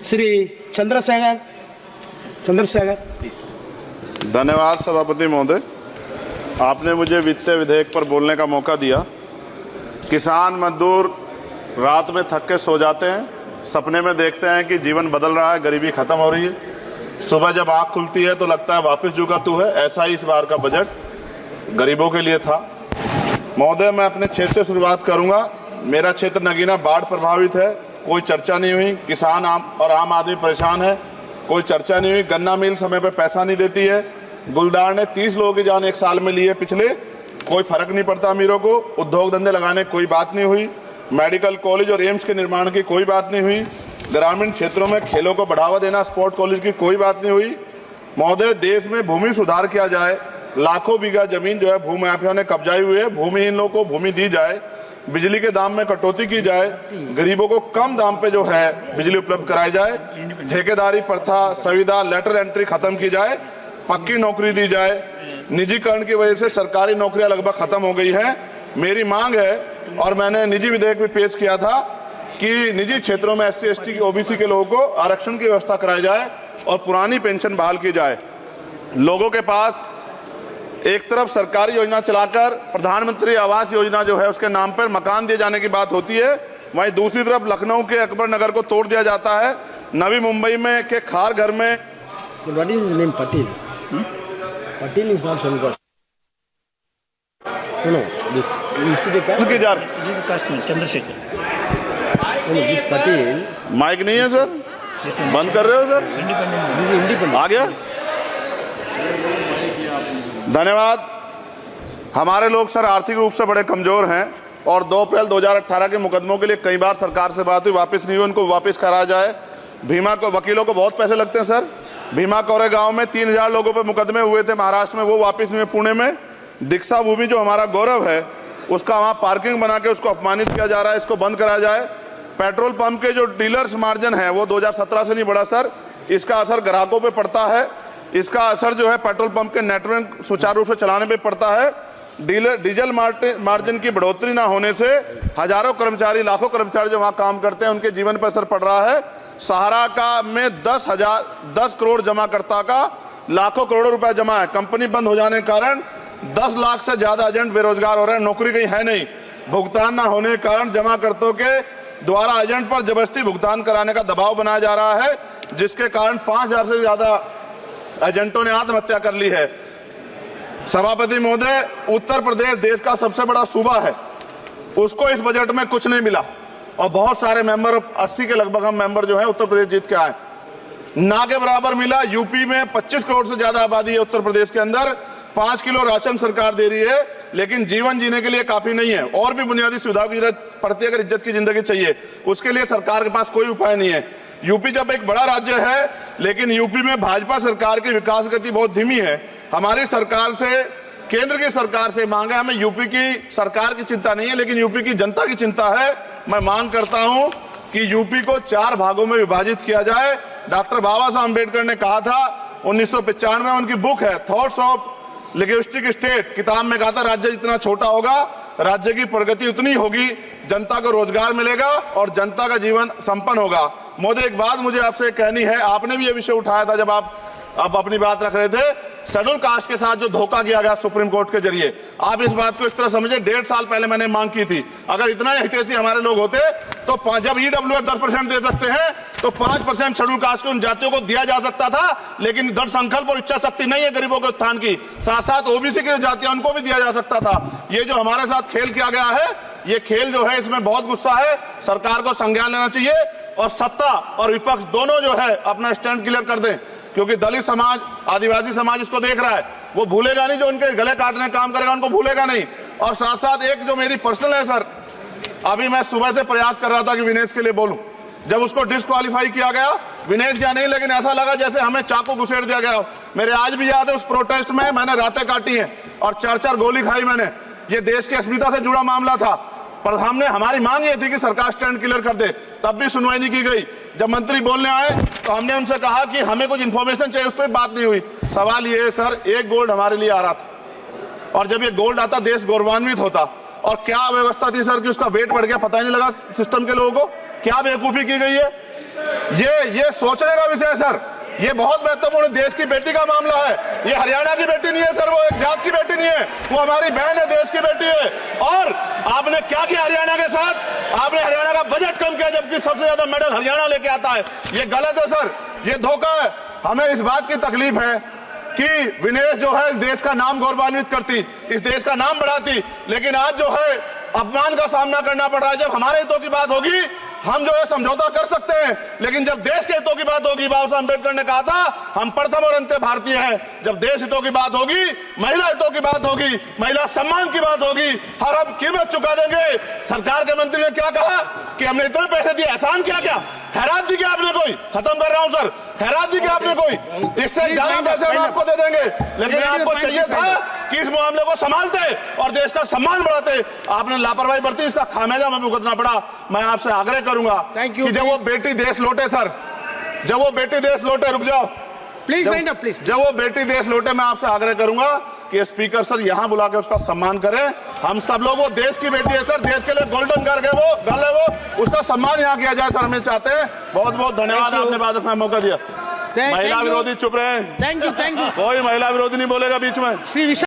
Shri Chandrashekhar please. धन्यवाद सभापति महोदय, आपने मुझे वित्तीय विधेयक पर बोलने का मौका दिया। किसान मजदूर रात में थक के सो जाते हैं, सपने में देखते हैं कि जीवन बदल रहा है, गरीबी खत्म हो रही है। सुबह जब आँख खुलती है तो लगता है वापस झुका तू है। ऐसा ही इस बार का बजट गरीबों के लिए था। महोदय, मैं अपने क्षेत्र से शुरुआत करूंगा। मेरा क्षेत्र नगीना बाढ़ प्रभावित है, कोई चर्चा नहीं हुई। किसान और आम आदमी परेशान है, कोई चर्चा नहीं हुई। गन्ना मिल समय पे पैसा नहीं देती है। गुलदार ने 30 लोगों की जान एक साल में ली है पिछले, कोई फर्क नहीं पड़ता अमीरों को। उद्योग धंधे लगाने कोई बात नहीं हुई। मेडिकल कॉलेज और एम्स के निर्माण की कोई बात नहीं हुई। ग्रामीण क्षेत्रों में खेलों को बढ़ावा देना, स्पोर्ट्स कॉलेज की कोई बात नहीं हुई। महोदय, देश में भूमि सुधार किया जाए। लाखों बीघा जमीन जो है भूमाफियाओं ने कब्जाई हुई है, भूमिहीन लोगों को भूमि दी जाए। बिजली के दाम में कटौती की जाए, गरीबों को कम दाम पे जो है बिजली उपलब्ध कराई जाए। ठेकेदारी प्रथा, संविदा, लेटर एंट्री खत्म की जाए, पक्की नौकरी दी जाए। निजीकरण की वजह से सरकारी नौकरियां लगभग खत्म हो गई हैं। मेरी मांग है, और मैंने निजी विधेयक भी पेश किया था, कि निजी क्षेत्रों में SC, ST, OBC के लोगों को आरक्षण की व्यवस्था कराई जाए और पुरानी पेंशन बहाल की जाए। लोगों के पास एक तरफ सरकारी योजना चलाकर प्रधानमंत्री आवास योजना जो है उसके नाम पर मकान दिए जाने की बात होती है, वहीं दूसरी तरफ लखनऊ के अकबर नगर को तोड़ दिया जाता है। नवी मुंबई में के खार घर में What is his name? Patil. Patil is not Shankar. No, this is the caste. उसकी जार This is Kashmir, Chandrasekhar. No, this Patil. Mike नहीं है सर, This is बंद कर रहे हो सर? independent. This is independent. आ गया। धन्यवाद। हमारे लोग सर आर्थिक रूप से बड़े कमजोर हैं और 2 अप्रैल 2018 के मुकदमों के लिए कई बार सरकार से बात हुई, वापस नहीं हुई। उनको वापस कराया जाए। भीमा को वकीलों को बहुत पैसे लगते हैं सर। भीमा कोरे गांव में 3000 लोगों पे मुकदमे हुए थे महाराष्ट्र में, वो वापस नहीं हुए। पुणे में दीक्षा भूमि जो हमारा गौरव है, उसका वहाँ पार्किंग बना के उसको अपमानित किया जा रहा है, इसको बंद कराया जाए। पेट्रोल पंप के जो डीलर्स मार्जिन है वो 2017 से नहीं बढ़ा सर, इसका असर ग्राहकों पे पड़ता है। इसका असर जो है पेट्रोल पंप के नेटवर्क सुचारू रूप से चलाने पे पड़ता है। डीजल मार्जिन की बढ़ोतरी ना होने से हजारों कर्मचारी, लाखों कर्मचारी जो वहां काम करते हैं उनके जीवन पर असर पड़ रहा है। सहारा का में 10 करोड़ जमाकर्ता का लाखों करोड़ों रुपया जमा है। कंपनी बंद हो जाने के कारण 10 लाख से ज्यादा एजेंट बेरोजगार हो रहे हैं, नौकरी कहीं है नहीं। भुगतान ना होने के कारण जमाकर्ताओं के द्वारा एजेंट पर जबरदस्ती भुगतान कराने का दबाव बनाया जा रहा है, जिसके कारण 5000 से ज्यादा एजेंटों ने आत्महत्या कर ली है। सभापति महोदय, उत्तर प्रदेश देश का सबसे बड़ा सूबा है, उसको इस बजट में कुछ नहीं मिला और बहुत सारे मेंबर, 80 के लगभग हम मेंबर जो है उत्तर प्रदेश जीत के आए, ना के बराबर मिला। यूपी में 25 करोड़ से ज्यादा आबादी है उत्तर प्रदेश के अंदर, 5 किलो राशन सरकार दे रही है, लेकिन जीवन जीने के लिए काफी नहीं है। और भी बुनियादी सुविधाओं की जरूरत पड़ती है अगर इज्जत की जिंदगी चाहिए, उसके लिए सरकार के पास कोई उपाय नहीं है। यूपी जब एक बड़ा राज्य है, लेकिन यूपी में भाजपा सरकार की विकास गति बहुत धीमी है। हमारी सरकार से, केंद्र की सरकार से मांग है, हमें यूपी की सरकार की चिंता नहीं है, लेकिन यूपी की जनता की चिंता है। मैं मांग करता हूं कि यूपी को 4 भागों में विभाजित किया जाए। डॉक्टर बाबा साहब अम्बेडकर ने कहा था 1995 में, उनकी बुक है थॉट्स ऑफ लिंग्विस्टिक स्टेट, किताब में कहा था राज्य जितना छोटा होगा राज्य की प्रगति उतनी होगी, जनता को रोजगार मिलेगा और जनता का जीवन संपन्न होगा। मोदी, एक बात मुझे आपसे कहनी है, आपने भी ये विषय उठाया था जब आप अपनी बात रख रहे थे, शेड्यूल कास्ट के साथ जो धोखा किया गया सुप्रीम कोर्ट के जरिए, आप इस बात को इस तरह समझे, 1.5 साल पहले मैंने मांग की थी, अगर इतना हितैषी हमारे लोग होते तो जब EWF 10% दे सकते हैं तो 5% शेड्यूल कास्ट के उन जातियों को दिया जा सकता था, लेकिन दृढ़ संकल्प और इच्छा शक्ति नहीं है गरीबों के उत्थान की। साथ साथ OBC की जातियां उनको भी दिया जा सकता था। ये जो हमारे साथ खेल किया गया है, ये खेल जो है इसमें बहुत गुस्सा है, सरकार को संज्ञान लेना चाहिए और सत्ता और विपक्ष दोनों जो है अपना स्टैंड क्लियर कर दें, क्योंकि दलित समाज, आदिवासी समाज इसको देख रहा है, वो भूलेगा नहीं। जो उनके गले काटने का काम करेगा उनको भूलेगा नहीं। और साथ साथ एक जो मेरी पर्सनल है सर, अभी मैं सुबह से प्रयास कर रहा था कि विनेश के लिए बोलूं, जब उसको डिस्क्वालीफाई किया गया, विनेश या नहीं, लेकिन ऐसा लगा जैसे हमें चाकू घुसेड़ दिया गया। मेरे आज भी याद है उस प्रोटेस्ट में मैंने रातें काटी हैं और 4-4 गोली खाई मैंने। ये देश की अस्मिता से जुड़ा मामला था, पर हमारी मांग ये थी कि सरकार स्टैंड क्लियर कर दे, तब भी सुनवाई नहीं की गई। जब मंत्री बोलने आए तो हमने उनसे कहा कि हमें कुछ इंफॉर्मेशन चाहिए, उस पर बात नहीं हुई। सवाल ये है सर, 1 गोल्ड हमारे लिए आ रहा था और जब ये गोल्ड आता देश गौरवान्वित होता। और क्या व्यवस्था थी सर कि उसका वेट बढ़ गया, पता ही नहीं लगा सिस्टम के लोगों को। क्या बेवकूफी की गई है ये सोचने का विषय है सर। ये बहुत महत्वपूर्ण देश की बेटी का मामला है। ये हरियाणा की बेटी नहीं है सर, वो एक जात की बेटी नहीं है, वो हमारी बहन है, देश की बेटी है। और आपने क्या किया हरियाणा के साथ? आपने हरियाणा का बजट कम किया, जबकि सबसे ज्यादा मेडल हरियाणा लेके आता है। ये गलत है सर, ये धोखा है। हमें इस बात की तकलीफ है कि विनेश जो है इस देश का नाम गौरवान्वित करती, इस देश का नाम बढ़ाती, लेकिन आज जो है अपमान का सामना करना पड़ रहा है। जब हमारे हितों की बात होगी हम जो है समझौता कर सकते हैं, लेकिन जब देश के हितों की बात होगी, बाबा साहब अम्बेडकर ने कहा था हम प्रथम और अंत्य भारतीय हैं। जब देश हितों की बात होगी, महिला हितों की बात होगी, महिला सम्मान की बात होगी, हर हम कीमत चुका देंगे। सरकार के मंत्री ने क्या कहा कि हमने इतने पैसे दिए, एहसान क्या क्या? खैरात दी क्या आपने कोई? खत्म कर रहा हूं सर, खैरात दी क्या आपने कोई? इससे ज्यादा पैसे हम आपको दे देंगे, लेकिन आपको चाहिए था कि इस मामले को संभालते और देश का सम्मान बढ़ाते। आपने लापरवाही बरती, इसका खामियाजा हमें भुगतना पड़ा। मैं आपसे आग्रह करूंगा कि जब वो बेटी देश लौटे सर, जब वो बेटी देश लौटे, रुक जाओ प्लीज वाइंड अप प्लीज। जब वो बेटी देश लौटे, मैं आपसे आग्रह करूंगा कि स्पीकर सर यहां बुला के उसका सम्मान करें। हम सब लोग, वो देश की बेटी है सर, देश के लिए गोल्डन गर्ल है वो, उसका सम्मान यहां किया जाए सर, हमें चाहते हैं। बहुत बहुत धन्यवाद, आपने बात रखने का मौका दिया। महिला विरोधी चुप रहे। थैंक यू कोई महिला विरोधी नहीं बोलेगा बीच में। श्री